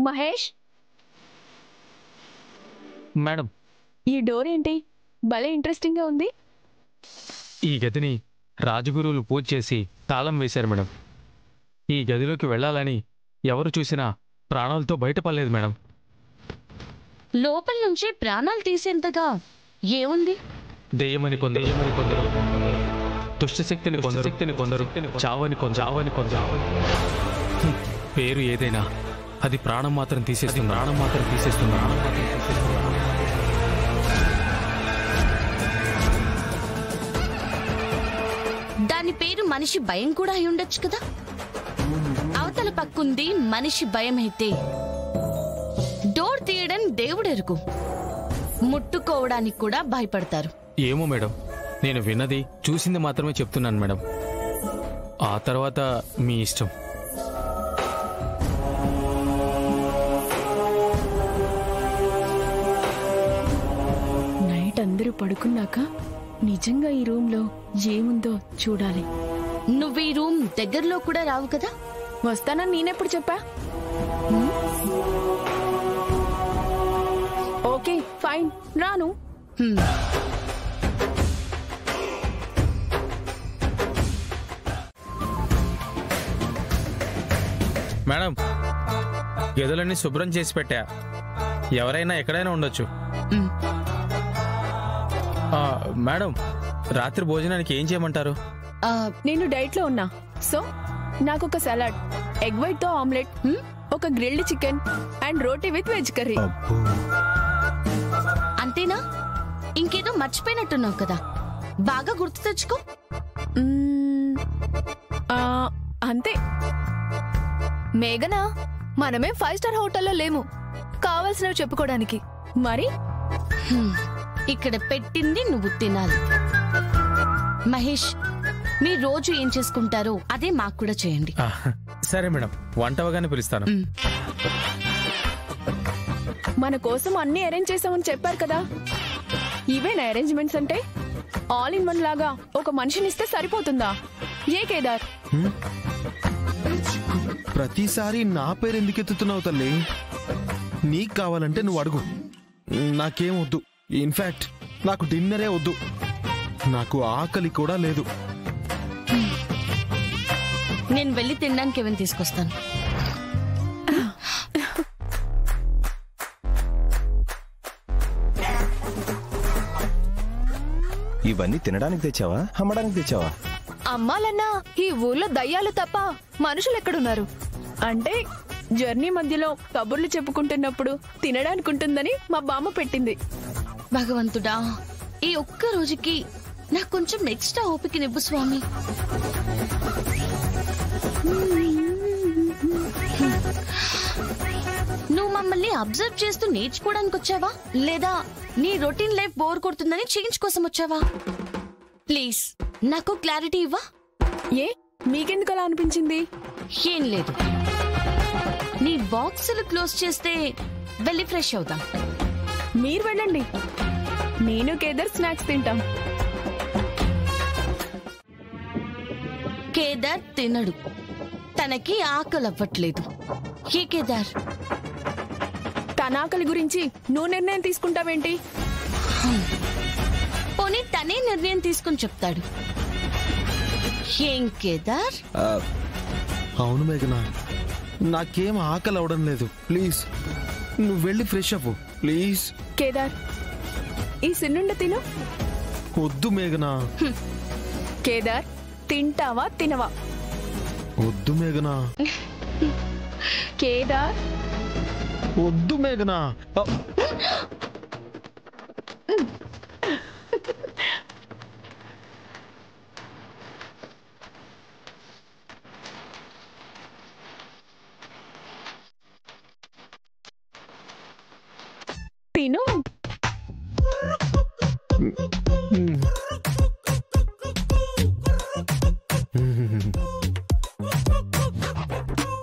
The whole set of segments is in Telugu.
మహేష్, మేడం, ఈ డోర్ ఏంటి భలే ఇంట్రెస్టింగ్ గా ఉంది. ఈ గదిని రాజగురువులు పూజ చేసి తాళం వేశారు మేడం. ఈ గదిలోకి వెళ్ళాలని ఎవరు చూసినా ప్రాణాలతో బయటపడలేదు మేడం. లోపల నుంచి ప్రాణాలు తీసేంతగా ఏముంది? దెయ్యమని కొందరు, దుష్టశక్తిని కొందరు, చావని కొందరు. పేరు ఏదైనా అది ప్రాణం మాత్రం తీసేస్తుంది. దాని పేరు మనిషి భయం కూడా అయి ఉండొచ్చు కదా. అవతల పక్కుంది మనిషి భయం అయితే డోర్ తీయడం దేవుడెరుగు. ముట్టుకోవడానికి కూడా భయపడతారు. ఏమో మేడం, నేను విన్నది చూసింది మాత్రమే చెప్తున్నాను మేడం. ఆ తర్వాత మీ ఇష్టం. నైట్ అందరూ పడుకున్నాక నిజంగా ఈ రూమ్ లో ఏముందో చూడాలి. నువ్వు ఈ రూమ్ దగ్గరలో కూడా రావు కదా. వస్తానని నేనెప్పుడు చెప్పా? ఓకే ఫైన్, రాను. మేడం, గదులన్నీ శుభ్రం చేసి పెట్టా. ఎవరైనా ఎక్కడైనా ఉండొచ్చు. మేడం, రాత్రి భోజనానికి ఏం చేయమంటారు? నేను డైట్ లో ఉన్నా, సో నాకు ఒక సలాడ్, ఎగ్ వైట్ తో ఆమ్లెట్, ఒక grilled chicken and roti with veg curry. అంతేనా? ఇంకేదో మర్చిపోయినట్టున్నావు కదా, బాగా గుర్తు తెచ్చుకో. అంతే. మేఘనా, మనమే 5 స్టార్ హోటల్లో లేము కావాల్సినవి చెప్పుకోవడానికి. మరి ఇక్కడ పెట్టింది నువ్వు తినాలి. మహేష్, మీ రోజు ఏం చేసుకుంటారో అదే మాకు కూడా చేయండి. సరే మేడం, వంట అవగానే పిలుస్తాను. మన కోసం అన్ని అరేంజ్ చేసామని చెప్పారు కదా. ఇవేనా అరేంజ్మెంట్స్ అంటే? ఆల్ ఇన్ వన్ లాగా ఒక మనిషినిస్తే సరిపోతుందా? ఏ కేదార్, ప్రతిసారి నా పేరు ఎందుకు ఎత్తుతున్నావు తల్లి? నీకు కావాలంటే నువ్వు అడుగు, నాకేం వద్దు. ఇన్ఫాక్ట్ నాకు డిన్నరే వద్దు, నాకు ఆకలి కూడా లేదు. నేను వెళ్ళి తినడానికి ఏమైనా తీసుకొస్తాను. ఇవన్నీ తినడానికి తెచ్చావా, అమ్మడానికి తెచ్చావా? అమ్మాలన్నా ఈ ఊర్లో దయ్యాలు తప్ప మనుషులు ఎక్కడున్నారు? అంటే జర్నీ మధ్యలో కబుర్లు చెప్పుకుంటున్నప్పుడు తినడానికి ఉంటుందని మా బామ్మ పెట్టింది. భగవంతుడా, ఈ ఒక్క రోజుకి నాకు కొంచెం ఎక్స్ట్రా ఓపికనివ్వు స్వామి. నువ్వు మమ్మల్ని అబ్జర్వ్ చేస్తూ నేర్చుకోవడానికి వచ్చావా, లేదా నీ రొటీన్ లైఫ్ బోర్ కొడుతుందని చేంజ్ కోసం వచ్చావా? ప్లీజ్ నాకు క్లారిటీ ఇవ్వా. ఏ, మీకెందుకు అలా అనిపించింది? ఏం లేదు, నీ బాక్సులు క్లోజ్ చేస్తే వెళ్ళి ఫ్రెష్ అవుతాం. మీరు వెళ్ళండి, నేను కేదార్ స్నాక్స్ తింటాం. కేదార్ తినడు, తనకి ఆకలి అవ్వట్లేదు. ఏ కేదార్? తన ఆకలి గురించి నువ్వు నిర్ణయం తీసుకుంటావేంటి? పోనీ తనే నిర్ణయం తీసుకుని చెప్తాడు. ఏం కేదార్? అవును మేఘనా, నాకేం ఆకలి అవడం లేదు. ప్లీజ్ నువ్వు వెళ్ళి ఫ్రెష్ అవ్వు ప్లీజ్. కేదార్, ఈ సిన్నుండ తిను. వద్దు మేఘనా. కేదార్, తింటావా తినవా? వద్దు మేఘనా. కేదార్, వద్దు మేఘనా. తిను.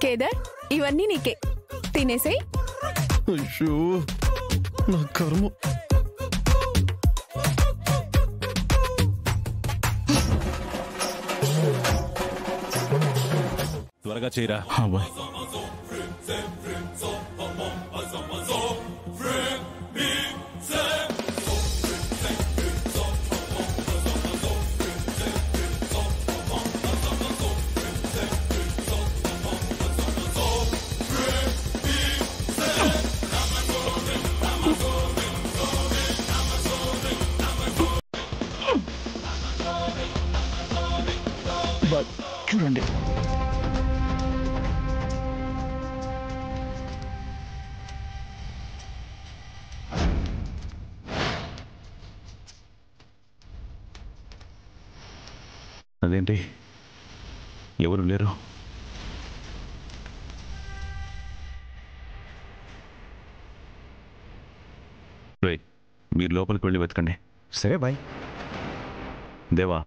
కేదార్, ఇవన్నీ నీకే, తినేసేయ్. అయ్యో నా కర్మ. త్వరగా చేయరా. చూడండి, అదేంటి ఎవరు లేరు? రైట్, మీరు లోపలికి వెళ్ళి వెతకండి. సరే బాయ్. దేవా,